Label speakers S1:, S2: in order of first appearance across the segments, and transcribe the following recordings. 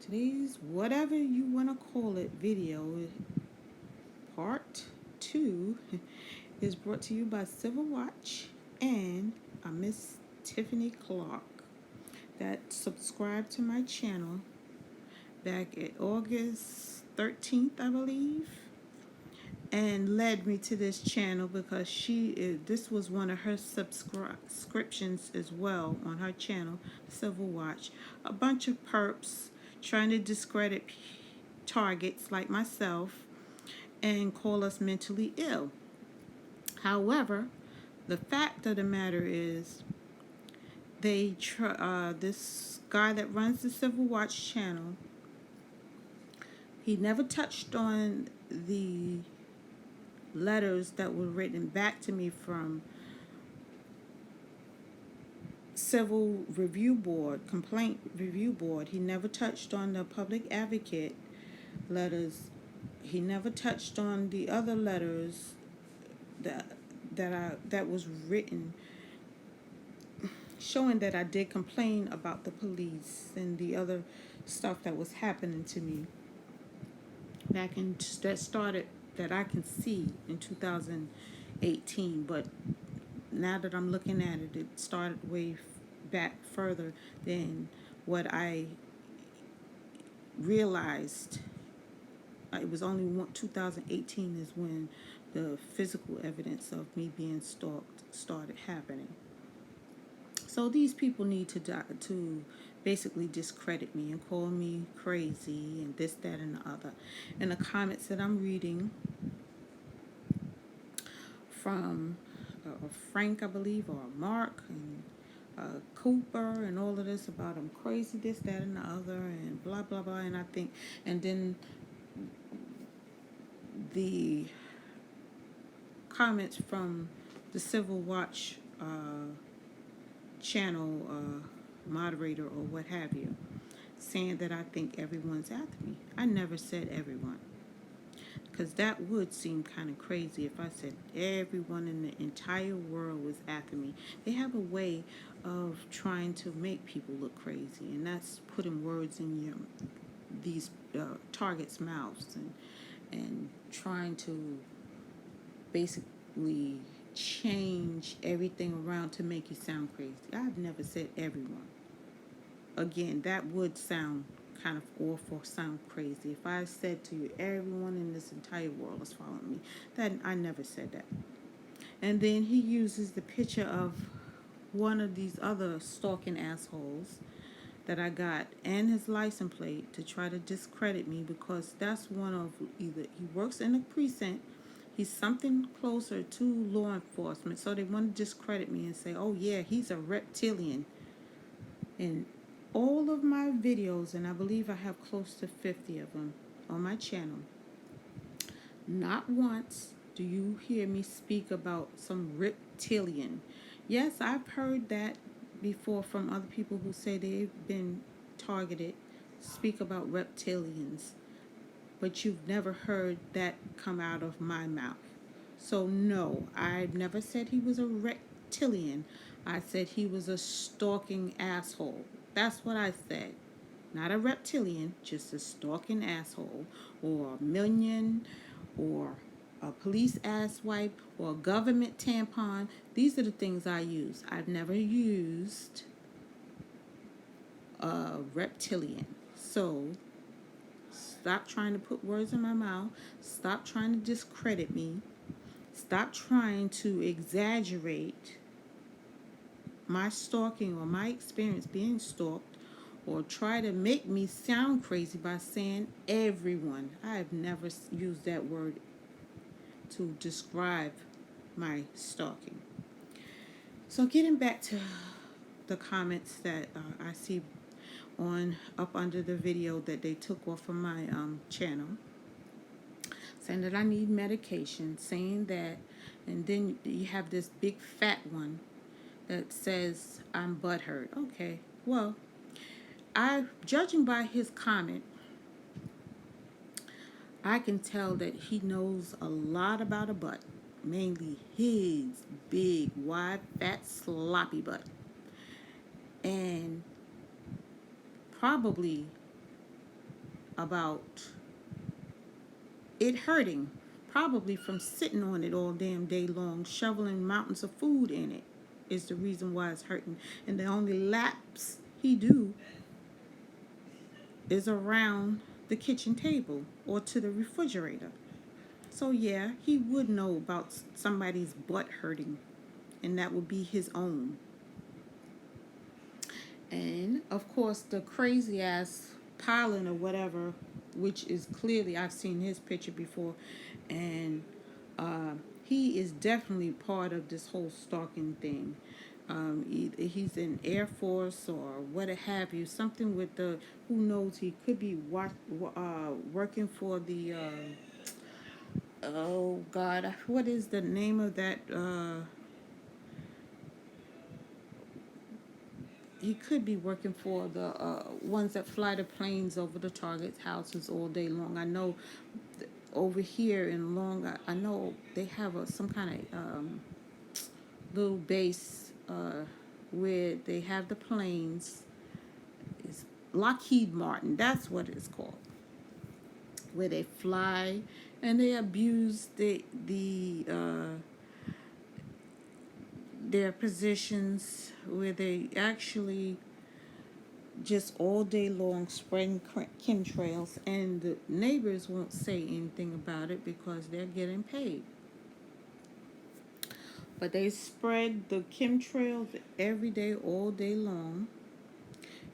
S1: Today's whatever you want to call it video, part 2, is brought to you by Civil Watch and a Miss Tiffany Clark that subscribed to my channel back at August 13th, I believe, and led me to this channel because this was one of her subscriptions as well on her channel, Civil Watch. A bunch of perps trying to discredit targets like myself and call us mentally ill. However, the fact of the matter is, this guy that runs the Civil Watch channel, he never touched on the letters that were written back to me from Civil Review Board, Complaint Review Board. He never touched on the Public Advocate letters. He never touched on the other letters that was written showing that I did complain about the police and the other stuff that was happening to me that started, that I can see, in 2018. But now that I'm looking at it, it started way back further than what I realized. It was only 2018 is when the physical evidence of me being stalked started happening. So these people need to basically discredit me and call me crazy and this, that, and the other. And the comments that I'm reading from Frank, I believe, or Mark, and Cooper, and all of this about I'm crazy, this, that, and the other, and blah, blah, blah. And I think, and then the comments from the Civil Watch channel moderator or what have you, saying that I think everyone's after me. I never said everyone, because that would seem kind of crazy if I said everyone in the entire world was after me. They have a way of trying to make people look crazy, and that's putting words in these targets' mouths and trying to basically change everything around to make you sound crazy. I've never said everyone. Again, that would sound kind of awful, sound crazy. If I said to you, everyone in this entire world is following me, then I never said that. And then he uses the picture of one of these other stalking assholes that I got and his license plate to try to discredit me, because that's one of, either he works in a precinct, he's something closer to law enforcement, so they want to discredit me and say, oh yeah, he's a reptilian. And all of my videos, and I believe I have close to 50 of them on my channel, not once do you hear me speak about some reptilian. Yes, I've heard that before from other people who say they've been targeted, speak about reptilians, but you've never heard that come out of my mouth. So no, I've never said he was a reptilian. I said he was a stalking asshole. That's what I said. Not a reptilian, just a stalking asshole, or a minion, or a police asswipe, or a government tampon. These are the things I use. I've never used a reptilian. So stop trying to put words in my mouth. Stop trying to discredit me. Stop trying to exaggerate my stalking or my experience being stalked, or try to make me sound crazy by saying everyone. I have never used that word to describe my stalking. So getting back to the comments that I see up under the video that they took off of my channel, saying that I need medication, saying that, and then you have this big fat one that says I'm butthurt. Okay, well, judging by his comment, I can tell that he knows a lot about a butt, mainly his big, wide, fat, sloppy butt. And probably about it hurting, probably from sitting on it all damn day long, shoveling mountains of food in it is the reason why it's hurting. And the only laps he do is around the kitchen table or to the refrigerator. So yeah, he would know about somebody's butt hurting, and that would be his own. And of course, the crazy ass pilot or whatever, which is clearly, I've seen his picture before, and uh, he is definitely part of this whole stalking thing. He's in Air Force or what have you, something with the, who knows, he could be working for the, oh God, what is the name of that? He could be working for the ones that fly the planes over the target's houses all day long. I know over here in Long, I know they have some kind of little base where they have the planes. It's Lockheed Martin, that's what it's called, where they fly and they abuse their positions, where they actually just all day long spreading chemtrails, and the neighbors won't say anything about it because they're getting paid. But they spread the chemtrails every day, all day long.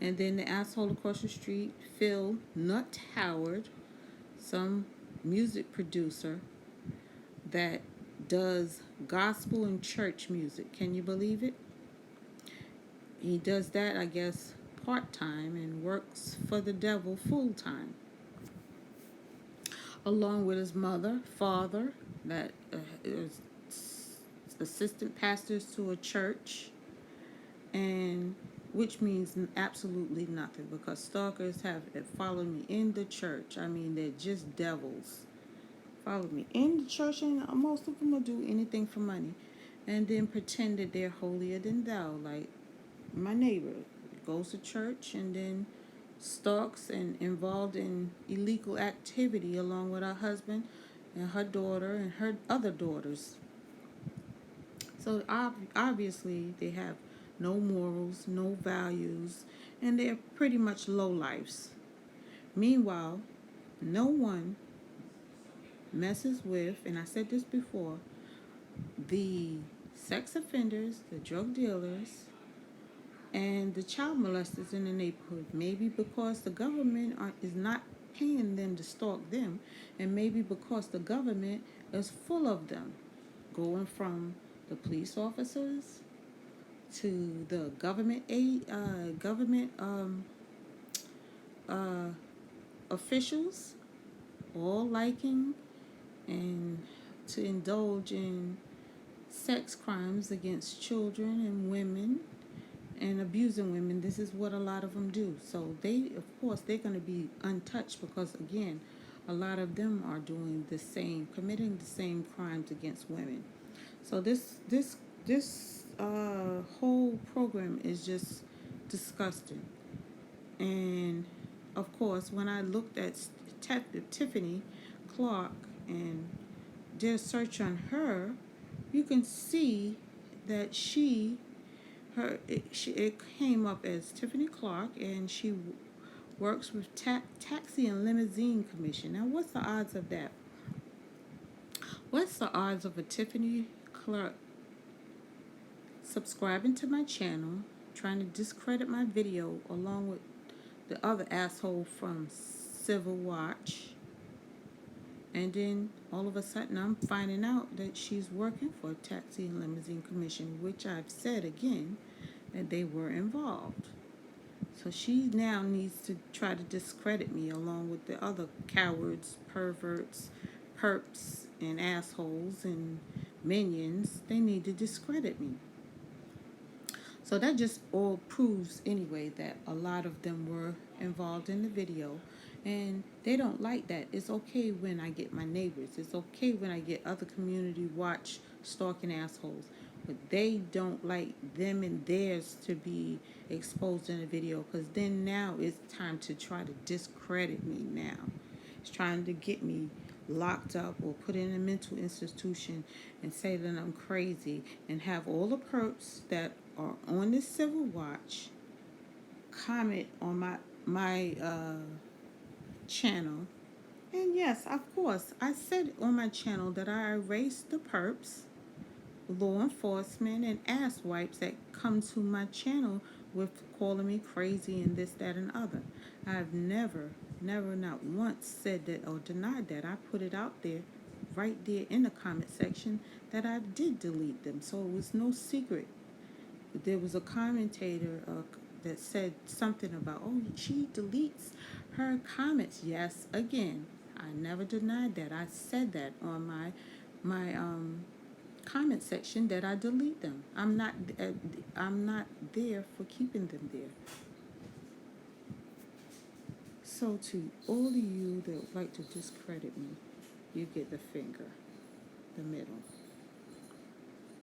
S1: And then the asshole across the street, Phil Nut Howard, some music producer that does gospel and church music. Can you believe it? He does that, I guess, part-time and works for the devil full-time, along with his mother, father, that is assistant pastors to a church, and which means absolutely nothing, because stalkers have followed me in the church. I mean, they're just devils. Follow me in the church, and most of them will do anything for money, and then pretend that they're holier than thou, like my neighbor goes to church and then stalks and involved in illegal activity along with her husband and her daughter and her other daughters. So obviously they have no morals, no values, and they're pretty much lowlifes. Meanwhile, no one messes with, and I said this before, the sex offenders, the drug dealers, and the child molesters in the neighborhood. Maybe because the government is not paying them to stalk them, and maybe because the government is full of them, going from the police officers to the government officials, all liking and to indulge in sex crimes against children and women and abusing women. This is what a lot of them do. So they, of course, they're going to be untouched because, again, a lot of them are doing the same, committing the same crimes against women. So this whole program is just disgusting. And of course, when I looked at Tiffany Clark and did a search on her, you can see that it came up as Tiffany Clark, and she works with Taxi and Limousine Commission. Now, what's the odds of that? What's the odds of a Tiffany Clark subscribing to my channel, trying to discredit my video along with the other asshole from Civil Watch, and then all of a sudden I'm finding out that she's working for Taxi and Limousine Commission, which I've said again that they were involved. So she now needs to try to discredit me along with the other cowards, perverts, perps, and assholes and minions. They need to discredit me. So that just all proves anyway that a lot of them were involved in the video, and they don't like that. It's okay when I get my neighbors. It's okay when I get other community watch stalking assholes. but they don't like them and theirs to be exposed in a video, because then now it's time to try to discredit me now. It's trying to get me locked up or put in a mental institution and say that I'm crazy, and have all the perps that are on this civil watch comment on my channel. And yes, of course, I said on my channel that I erased the perps, law enforcement, and ass wipes that come to my channel with calling me crazy and this, that, and other. I've never, not once said that or denied that. I put it out there, right there in the comment section, that I did delete them. So it was no secret. There was a commentator that said something about, oh, she deletes her comments. Yes, again, I never denied that. I said that on my comment section, that I delete them. I'm not there for keeping them there. So to all of you that like to discredit me, you get the finger, the middle.